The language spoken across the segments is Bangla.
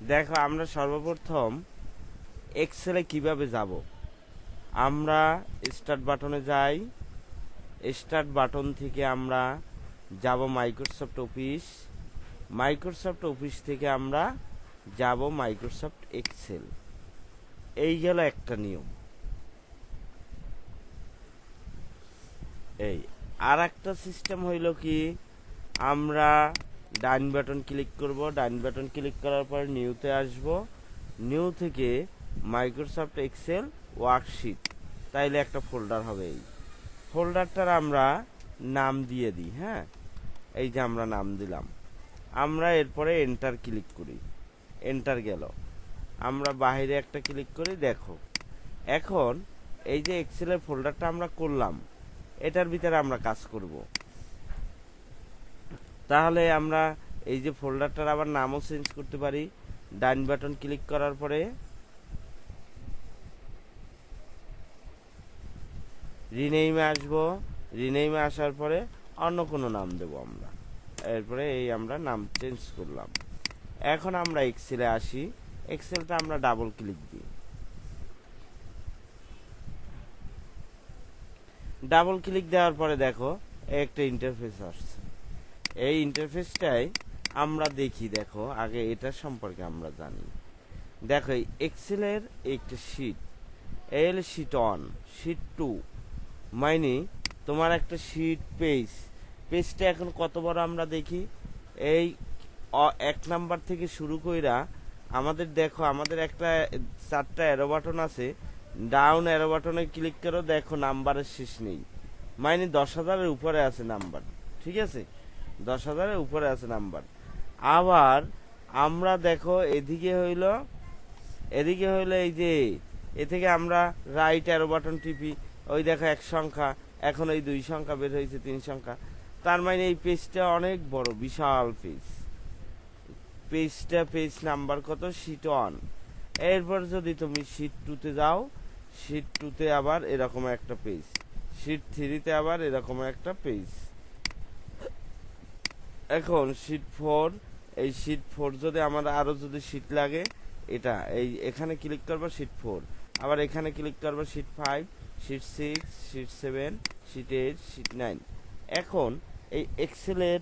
দেখো আমরা সর্বপ্রথম এক্সেলে কিভাবে যাব। আমরা স্টার্ট বাটনে যাই, স্টার্ট বাটন থেকে আমরা যাব মাইক্রোসফট অফিস, মাইক্রোসফট অফিস থেকে আমরা যাব মাইক্রোসফট এক্সেল। এই গেল একটা নিয়ম। এই আর একটা সিস্টেম হইল কি, আমরা ডান বাটন ক্লিক করব, ডান বাটন ক্লিক করার পর নিউতে আসব, নিউ থেকে মাইক্রোসফট এক্সেল ওয়ার্কশিট, তাইলে একটা ফোল্ডার হবে। এই ফোল্ডারটার আমরা নাম দিয়ে দিই। হ্যাঁ, এই যে আমরা নাম দিলাম। আমরা এরপরে এন্টার ক্লিক করি, এন্টার গেল। আমরা বাইরে একটা ক্লিক করি। দেখো এখন এই যে এক্সেলের ফোল্ডারটা আমরা করলাম, এটার ভিতরে আমরা কাজ করব। তাহলে আমরা এই যে ফোল্ডারটার আবার নামও চেঞ্জ করতে পারি। ডান বাটন ক্লিক করার পরে রিনেইমে আসব, রিনেইমে আসার পরে অন্য কোনো নাম দেব আমরা। এরপরে এই আমরা নাম চেঞ্জ করলাম। এখন আমরা এক্সেলে আসি, এক্সেলটা আমরা ডাবল ক্লিক দিই। ডাবল ক্লিক দেওয়ার পরে দেখো একটা ইন্টারফেস আসছে। এই ইন্টারফেসটাই আমরা দেখি। দেখো আগে এটার সম্পর্কে আমরা জানি। দেখো এই এক্সেলের একটা শিট, এল শিট 1, শিট 2, মানে তোমার একটা শিট পেজ, পেজটা এখন কত বড় আমরা দেখি। এই 1 নাম্বার থেকে শুরু কইরা আমাদের দেখো আমাদের একটা 4টা অ্যারো বাটন আছে, ডাউন অ্যারো বাটনে ক্লিক করো, দেখো নাম্বারের শেষ নেই, মানে 10,000-এর উপরে আছে নাম্বার। ঠিক আছে, 10,000-এর উপরে আছে নাম্বার। আবার আমরা দেখো এদিকে হইল এই যে এ থেকে আমরা রাইট অ্যারো বাটন টিপি, ওই দেখো 1 সংখ্যা, এখন ওই 2 সংখ্যা বের হয়েছে, 3 সংখ্যা। তার মানে এই পেজটা অনেক বড়, বিশাল পেজ। পেজ নাম্বার কত, শিট 1। এরপর যদি তুমি শিট 2-তে যাও, শিট 2-তে আবার এরকম একটা পেজ, শিট 3-তে আবার এরকম একটা পেজ। এখন শিট 4, এই শিট 4 যদি আমাদের আরো যদি শিট লাগে, এটা এই এখানে ক্লিক করবো শিট 4, আবার এখানে ক্লিক করবো sheet 5, sheet 6, sheet 7, sheet 8, sheet 9। এখন এই এক্সেলের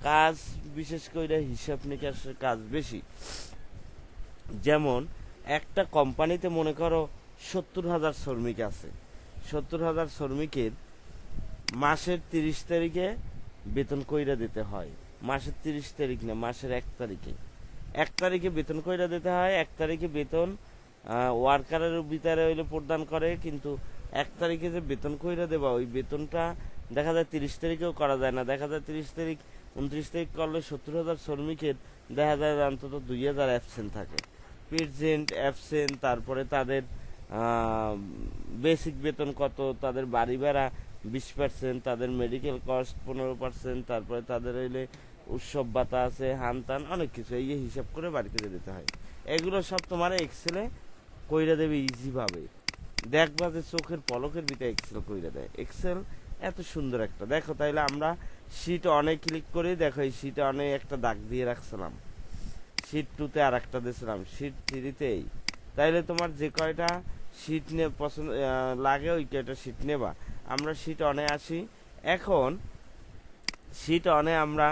কাজ বিশেষ করে হিসাব নিকাশের কাজ বেশি। যেমন একটা কোম্পানিতে মনে করো 70,000 শ্রমিক আছে, 70,000 শ্রমিকের মাসের 30 তারিখে বেতন কইরা দিতে হয়। মাসের 30 তারিখ না, মাসের 1 তারিখে, 1 তারিখে বেতন কইরা দিতে হয়। 1 তারিখে বেতন ওয়ার্কারের ভিতরে হইলে প্রদান করে, কিন্তু 1 তারিখে যে বেতন কইরা দেবা, ওই বেতনটা দেখা যায় 30 তারিখেও করা যায় না। দেখা যায় 30 তারিখ 29 তারিখ করলে 70,000 শ্রমিকের দেখা যায় অন্তত 2,000 অ্যাবসেন্ট থাকে, প্রেজেন্ট অ্যাবসেন্ট। তারপরে তাদের বেসিক বেতন কত, তাদের বাড়ি ভাড়া 20%, তাদের মেডিকেল কস্ট 15%, তারপরে তাদের হইলে উৎসব ভাতা আছে, হানতান, অনেক কিছু এই হিসাব করে বাড়ি করে দিতে হয়। এগুলো সব তোমার এক্সেলে কইরা দেবে ইজি ভাবে। দেখবা যে চোখের পলকের ভিতরে এক্সেল কইরা দেয়। এক্সেল এত সুন্দর একটা। দেখো তাইলে আমরা শিট অনে ক্লিক করি, দেখো এই শিট অনে একটা দাগ দিয়ে রাখছিলাম, শিট 2-তে আর একটা দিয়েছিলাম, শিট 3-তেই। তাইলে তোমার যে কয়টা শিট নিয়ে পছন্দ লাগে ওই কয়টা শিট নেবা। আমরা শিট অনে আসি। এখন শিট অনে আমরা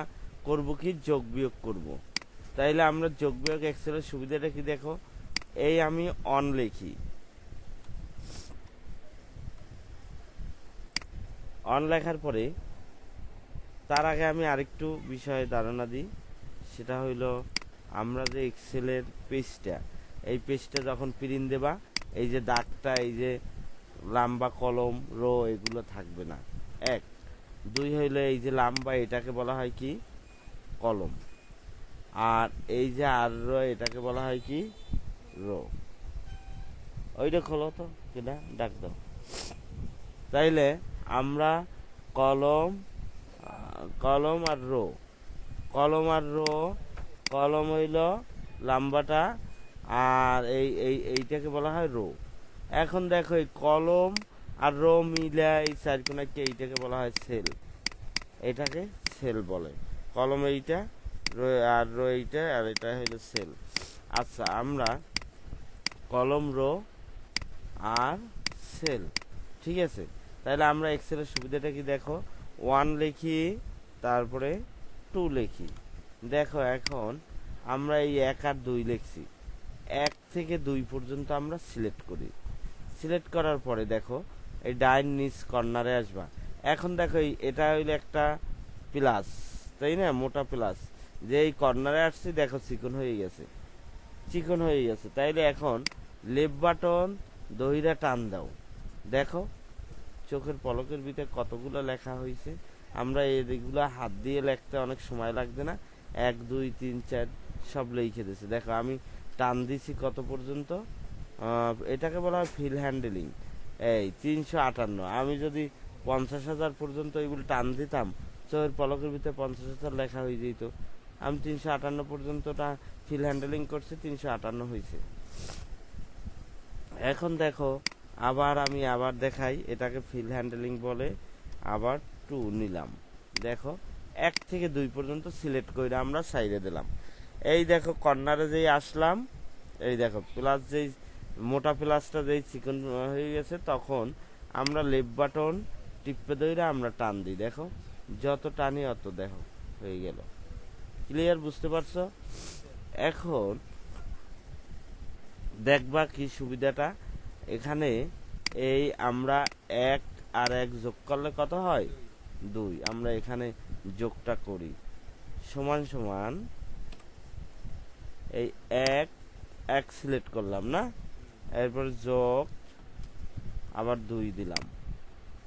করব কি, যোগ বিয়োগ করব। তাইলে আমরা যোগ বিয়োগ এক্সেলের সুবিধাটা কি দেখো, এই আমি অন লিখি, অন লেখার পরে তার আগে আমি আরেকটু বিষয়ে ধারণা দিই। সেটা হইল আমরা যে এক্সেলের পেজটা, এই পেজটা যখন প্রিন্ট দেবা, এই যে দাগটা, এই যে লম্বা কলম রো এগুলো থাকবে না। 1, 2 হইলে এই যে লম্বা, এটাকে বলা হয় কি, কলম। আর এই যে আর রো, এটাকে বলা হয় কি, রো। ওইটা খোলো তো, কেনা ডাক দাও। তাইলে আমরা কলম আর রো, কলম আর রো, কলম হইল লম্বাটা, আর এইটাকে বলা হয় রো। এখন দেখো এই কলম আর রো মিলে এই চারকোনাকে, এইটাকে বলা হয় সেল, এটাকে সেল বলে। কলম এইটা, রো আর রো এইটা, আর এটা হইল সেল। আচ্ছা, আমরা কলম রো আর সেল, ঠিক আছে। তাহলে আমরা এক্সেলের সুবিধাটা কি দেখো, 1 লিখি, তারপরে 2 লিখি। দেখো এখন আমরা এই 1 আর 2 লিখছি, 1 থেকে 2 পর্যন্ত আমরা সিলেক্ট করি। সিলেক্ট করার পরে দেখো এই ডাইন নিচ কর্নারে আসবা। এখন দেখো এটা হইলো একটা প্লাস, তাই না, মোটা প্লাস, যে এই কর্নারে আসছি দেখো চিকন হয়ে গেছে, চিকন হয়ে গেছে। তাইলে এখন লেফট বাটন দইরা টান দাও, দেখো চোখের পলকের ভিতরে কতগুলো লেখা হয়েছে। আমরা এগুলা হাত দিয়ে লিখতে অনেক সময় লাগবে না, 1 2 3 4 সব লিখে দিয়েছে। দেখো আমি টান দিছি কত পর্যন্ত, এটাকে বলা হয় ফিল হ্যান্ডেলিং। এই 358, আমি যদি 50,000 পর্যন্ত এগুলো টান দিতাম, চোখের পলকের ভিতরে 50,000 লেখা হয়ে যেত। আমি 358 পর্যন্তটা ফিল হ্যান্ডেলিং করছি, 358 হয়েছে। এখন দেখো আমি আবার দেখাই, এটাকে ফিল হ্যান্ডেলিং বলে। আবার 2 নিলাম, দেখো 1 থেকে 2 পর্যন্ত সিলেক্ট করে আমরা সাইডে দিলাম। এই দেখো কর্নারে যেই আসলাম, এই দেখো প্লাস যেই মোটা প্লাসটা যেই চিকন হয়ে গেছে, তখন আমরা লেফট বাটন টিপে ধরে আমরা টান দিই, দেখো যত টানি অত দেখো হয়ে গেল। ক্লিয়ার, বুঝতে পারছো? এখন দেখবা কি সুবিধাটা, এখানে এই আমরা 1 আর 1 যোগ করলে কত হয়, 2। আমরা এখানে যোগটা করি, সমান সমান এই 1 সিলেক্ট করলাম না, এরপর যোগ আবার 2 দিলাম।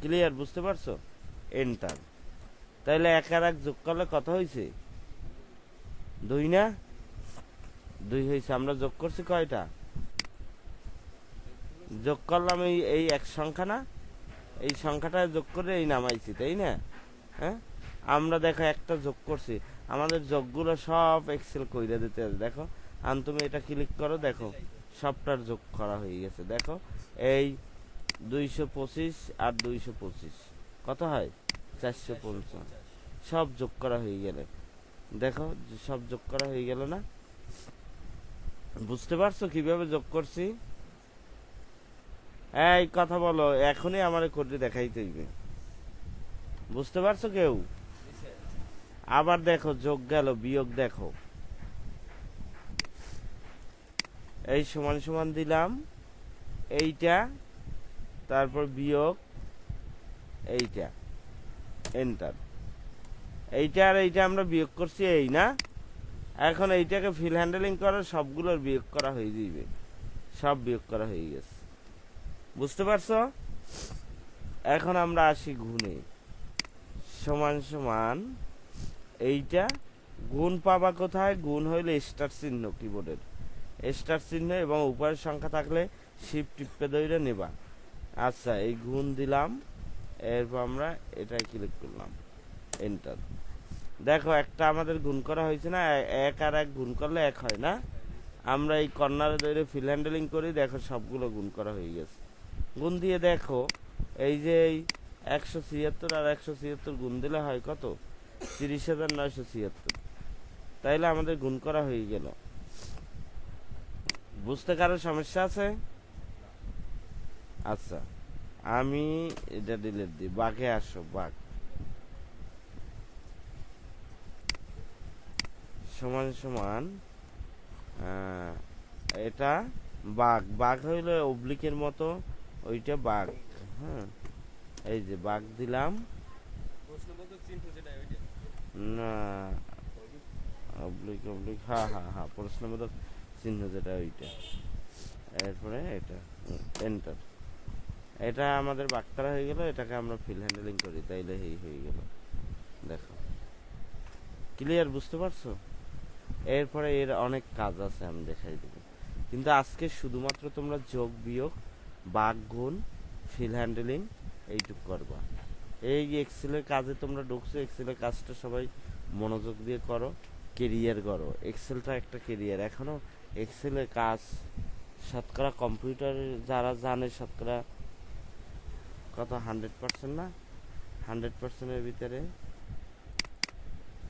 ক্লিয়ার, বুঝতে পারছো? এন্টার। তাইলে 1 আর 1 যোগ করলে কত হয়েছে, 2 না, 2 হয়েছে। আমরা যোগ করছি কয়টা, যোগ করলাম এই এক সংখ্যা না, এই সংখ্যাটা যোগ করে এই নামাইছি, তাই না? হ্যাঁ, আমরা দেখো একটা যোগ করছি, আমাদের যোগগুলো সব এক্সেল কইরা দিতে হবে। দেখো তুমি এটা ক্লিক করো, দেখো সবটার যোগ করা হয়ে গেছে। দেখো এই 225 আর 225 কত হয়, 450, সব যোগ করা হয়ে গেলে দেখো সব যোগ করা হয়ে গেল না? বুঝতে পারছো কিভাবে যোগ করছি? এই কথা বলো, এখনই আমার কোডটি দেখাইতে হইবে। বুঝতে পারছো কেউ? আবার দেখো যোগ গেল, বিয়োগ দেখো, এই সমান সমান দিলাম এইটা, তারপর বিয়োগ এইটা, এন্টার। এইটা আর এইটা আমরা বিয়োগ করছি, এই না? এখন এইটাকে ফিল হ্যান্ডেলিং করে সবগুলোর বিয়োগ করা হয়ে যাবে, সব বিয়োগ করা হয়ে গেছে। বুঝতে পারছো? এখন আমরা আসি গুণে, সমান সমান এইটা গুণ পাবা কোথায়, গুণ হইলে স্টার চিহ্ন, কিবোর্ডের স্টার চিহ্ন এবং উপরের সংখ্যা থাকলে শিফট টিপে ধরে নেবা। আচ্ছা, এই গুণ দিলাম, এরপর আমরা এটাই ক্লিক করলাম, এন্টার। দেখো একটা আমাদের গুণ করা হয়েছে না, 1 আর 1 গুণ করলে 1 হয় না? আমরা এই কর্নারে ধরে ফিল হ্যান্ডেলিং করি, দেখো সবগুলো গুণ করা হয়ে গেছে। গুণ দিয়ে দেখো এই যে এই 176 আর 176 গুণ দিলে হয় কত, 30,976। তাইলে আমাদের গুণ করা হয়ে গেল। বুঝতে কারো সমস্যা আছে? আচ্ছা, আমি এটা ডিলিট দিই, বাঘে আসো, বাঘ সমান সমান এটা বাঘ, বাঘ হইলে অবলিকের মতো, ওইটা বাঘ। হ্যাঁ, এই যে বাঘ দিলাম না, অবলিক অবলিক, হ্যাঁ হ্যাঁ হ্যাঁ, প্রশ্নবোধক চিহ্ন যেটা ওইটা, এরপরে এটা এন্টার। এটা আমাদের বাক্তারা হয়ে গেল, এটাকে আমরা ফিল হ্যান্ডেলিং করি, তাইলে এই হয়ে গেল। দেখো ক্লিয়ার, বুঝতে পারছো? এরপরে এর অনেক কাজ আছে, আমি দেখাই দেব, কিন্তু আজকে শুধুমাত্র তোমরা যোগ বিয়োগ, বাঘ গুণ, ফিল হ্যান্ডেলিং এইটুক করবা। এই এক্সেলের কাজে তোমরা ঢুকছো, এক্সেলের কাজটা সবাই মনোযোগ দিয়ে করো, কেরিয়ার করো। এক্সেলটা একটা কেরিয়ার। এখনো এক্সেলের কাজ শতকরা কম্পিউটার যারা জানে শতকরা কত, 100% না, 100%-এর ভিতরে